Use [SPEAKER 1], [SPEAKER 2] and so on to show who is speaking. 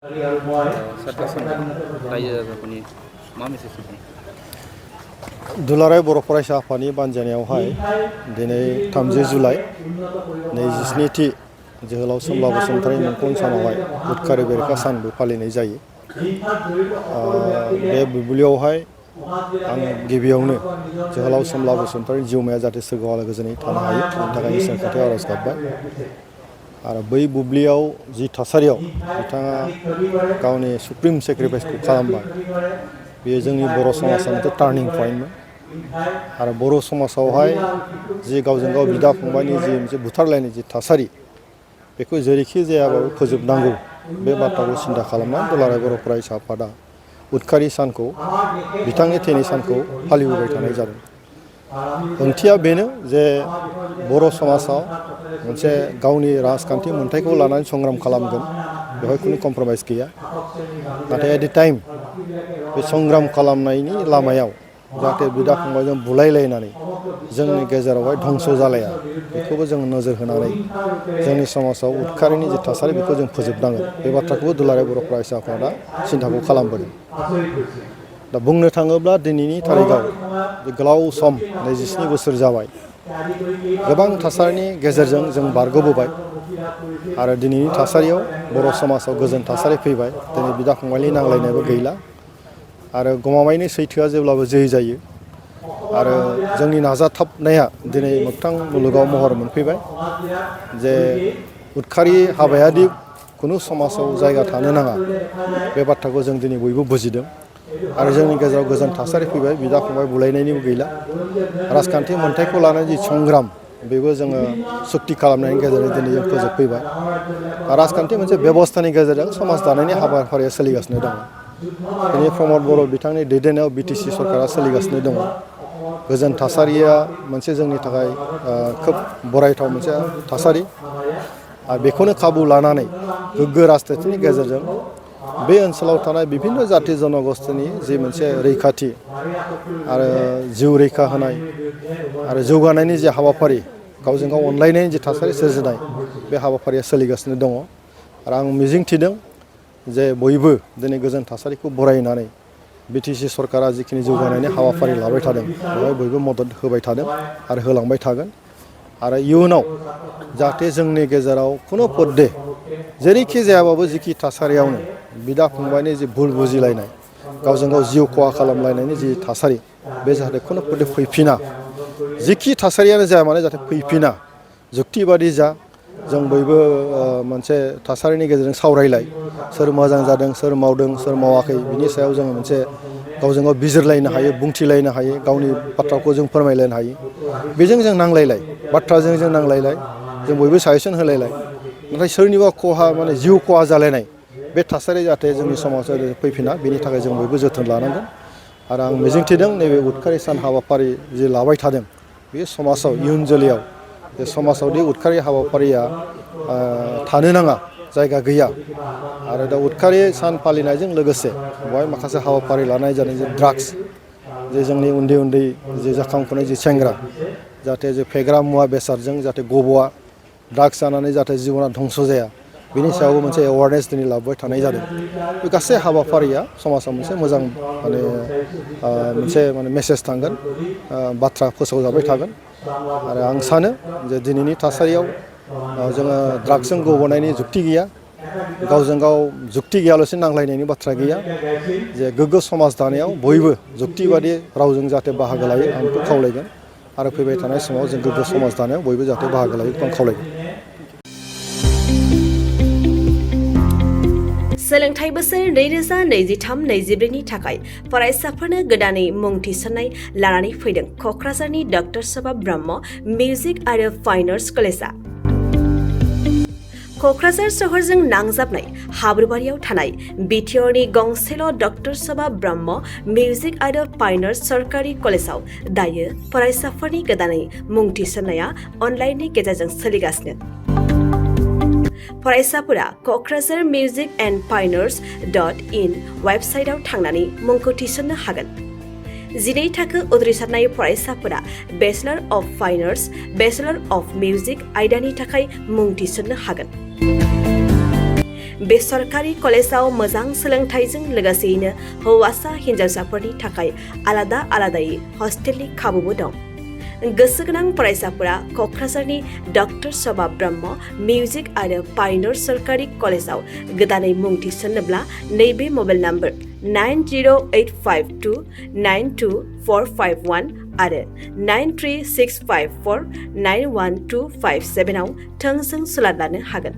[SPEAKER 1] रायजो-राजाफोरनि मा मेसेज होगोन?
[SPEAKER 2] दुलाराय बर' फरायसा आफादनि बानजायनायावहाय दिनै 30 जुलाइ 27थि जोहोलाव सोमब्ला बसुमतारी मुंख्लं सानावहाय उदखारि बेरेखा सानबो फालिनाय जायो। बे बुब्लियावहाय आं गिबियावनो जोहोलाव सोमब्ला बसुमतारी जिउमाया जाहाथे सोरगोआव आलो गोजोनै थानो हायो बेनि थाखाय इसोरनि खाथियाव आरज गाबबाय। आरो बै बुब्लियाव जि थासारियाव बिथाङा गावनि सुप्रिम सेक्रिफाइसखौ खालामबाय बेयो जोंनि बर' समाजाव मोनसे टार्निं पइन्टमोन। आरो बर' समाजावहाय जि गावजों गाव बिदा फंबायनि जि मोनसे बुथारलायनाय जि थासारि बेखौ जेरैखि जायाबाबो फोजोबनांगौ बे बाथ्राखौ सिन्था खालामनानै दुलाराय बर' फरायसा आफादा उदखारि सानखौ बिथांनि थैनाय सानखौ फालिबोबाय थानाय जादों। ओंथिया बेनो जे बर' समाजाव मोनसे गावनि राजखान्थि मोन्थायखौ लानानै संग्राम खालामगोन बेवहाय खुनु कमप्रमाइज गैया। नाथाय एट द टाइम बे संग्राम खालामनायनि लामायाव जाहाथे बिदा फंबायजों बुलायलायनानै जोंनि गेजेरावहाय धंस जालाया बेखौबो जों नोजोर होनानै जोंनि समाजाव उदखारिनि जि थासारि बेखौ जों फोजोबनांगोन बे बाथ्राखौबो दुलाराय बर' फरायसा आफादा सिन्थाखौ खालामबोदों। दा बुंनो थाङोब्ला दिनैनि थारिखआव गोलाव सम 27 बोसोर जाबाय गोबां थासारिनि गेजेरजों जों बारग'बोबाय आरो दिनैनि थासारियाव बर' समाजाव गोजोन थासारि फैबाय। दिनै बिदा फंबायनि नांलायनायबो गैला आरो गमामायैनो सैथोआ जेब्लाबो जै जायो आरो जोंनि नाजाथाबनाया दिनै मोगथां मुलुगाव महर मोनफैबाय जे उदखारि हाबायादि खुनु समाजाव जायगा थानो नाङा बे बाथ्राखौ जों दिनै बयबो बुजिदों आरो जोंनि गेजेराव गोजोन थासारि फैबाय। बिदा फंबाय बुलायनायनिबो गैला। राजखान्थि मोन्थायखौ लानानै जि संग्राम बेबो जोङो सुक्ति खालामनायनि गेजेरजों दिनै जों फोजोबफैबाय। राजखान्थि मोनसे बेबस्थानि गेजेरजों समाज दानायनि हाबाफारिया सोलिगासिनो दङ। दिनै प्रमद बर' बिथांनि दैदेननायाव बिटिसि सरकारा सोलिगासिनो दङ। गोजोन थासारिया मोनसे जोंनि थाखाय खोब बरायथाव मोनसे थासारि आरो बेखौनो खाबु लानानै गोग्गो राजखान्थिनि गेजेरजों बे ओनसोलाव थानाय बिभिन्न जाथि जनगोष्ठीनि जि मोनसे रैखाथि आरो जिउ रैखा होनाय आरो जौगानायनि जि हाबाफारि गावजों गाव अनलायनायनि जि थासारि सोरजिनाय बे हाबाफारिया सोलिगासिनो दङ। आरो आं मिजिंथिदों जे बयबो दिनै गोजोन थासारिखौ बरायनानै बिटिसि सरकारा जिखिनि जौगानायनि हाबाफारि लाबाय थादों बेवहाय बयबो मदद होबाय थादों आरो होलांबाय थागोन। आरो इयुनाव जाहाथे जोंनि गेजेराव खुनु पदे जेरैखि जायाबाबो जिखि थासारियावनो बिदा फंबायनि जि भुल बुजिलायनाय गावजों गाव जिउ खहा खालामलायनायनि जि थासारि बे जाहाथे खुनु पदे फैफिना। जिखि थासारियानो जाया मानो जाहाथे फैफिना। जुक्तिबादि जा जों बयबो मोनसे थासारिनि गेजेरजों सावरायलाय सोर मोजां जादों सोर मावदों सोर मावाखै बिनि सायाव जोङो मोनसे गावजों गाव बिजिरलायनो हायो बुंथिलायनो हायो गावनि बाथ्राखौ जों फोरमायलायनो हायो। बेजों जों नांलायलाय बाथ्राजों जों नांलायलाय जों बयबो साजेसन होलायलाय। नाथाय सोरनिबा खहा माने जिउ खहा जालायनाय बे थासारि जाहाथे जोंनि समाजाव फैफिना बेनि थाखाय जों बयबो जोथोन लानांगोन। आरो आं मिजिंथिदों नैबे उदखारि सान हाबाफारि जि लाबाय थादों बे समाजाव इयुन जोलैयाव जे समाजावदि उदखारि हाबाफारिया थानो नाङा जायगा गैया। आरो दा उदखारि सान फालिनायजों लोगोसे बेवहाय माखासे हाबाफारि लानाय जादों जे ड्राग्स जे जोंनि उन्दै उन्दै जे जाखांफुनाय जि सेंग्रा जाहाथे जे फेग्रा मुवा बेसादजों जाहाथे गब'आ ड्राग्स जानानै जाहाथे जिबना धंस जाया बेनि सायावबो मोनसे एवारनेस दिनै लाबोबाय थानाय जादों। बे गासै हाबाफारिया समाजाव मोनसे मोजां मोनसे मेसेज थांगोन बाथ्रा फोसावजाबाय थागोन। आरो आं सानो जे दिनैनि थासारियाव जोङो ड्राग्सजों गब'नायनि जुक्ति गैया। गावजों गाव जुक्ति गैयालासेनो नांलायनायनि बाथ्रा गैया। जे गोग्गो समाज दानायाव बयबो जुक्तिबादि रावजों जाहाथे बाहागो लायो आं बेखौ खावलायगोन। आरो फैबाय थानाय समाव जों गोग्गो समाज दानायाव बयबो जाहाथे बाहागो लायो बेखौ आं खावलायगोन।
[SPEAKER 3] सोलोंथाइ बोसोर 2023-24 नि थाखाय फरायसाफोरनो गोदानै मुं थिसननाय लानानै फैदों क'क्राझारनि डक्टर सभा ब्रह्म मिउजिक आरो फाइन आर्ट्स कलेजआ। क'क्राझार सोहोरजों नांजाबनाय हाब्रुबारियाव थानाय बिटिआरनि गंसेल' डक्टर सभा ब्रह्म मिउजिक आरो फाइन आर्ट्स सरकारि कलेजआव दायो फरायसाफोरनि गोदानै मुं थिसननाया अनलाइननि गेजेरजों सोलिगासिनो। फरायसाफोरा क'क्राझार मिउजिक एन्ड फाइन आर्ट्स.in वेबसाइटआव थांनानै मुंखौ थिसननो हागोन। 12 थाखो उथ्रिसारनाय फरायसाफोरा bachelor of fine arts, bachelor of music आयदानि थाखाय मुं थिसननो हागोन। बे सरकारि कलेजाव मोजां सोलोंथाइजों लोगोसेयैनो हौवासा हिन्जावसाफोरनि थाखाय आलादा आलादायै हस्टेलनि खाबुबो दं। गोसो गोनां फरायसाफोरा क'क्राझारनि डक्टर सभा ब्रह्म मिउजिक आरो पायनर सरकारि कलेजाव गोदानै मुं थिसन्नोब्ला नैबे मबाइल नम्बर 9085292451 आरो 93654912557 आव थोंजों सुलाद लानो हागोन।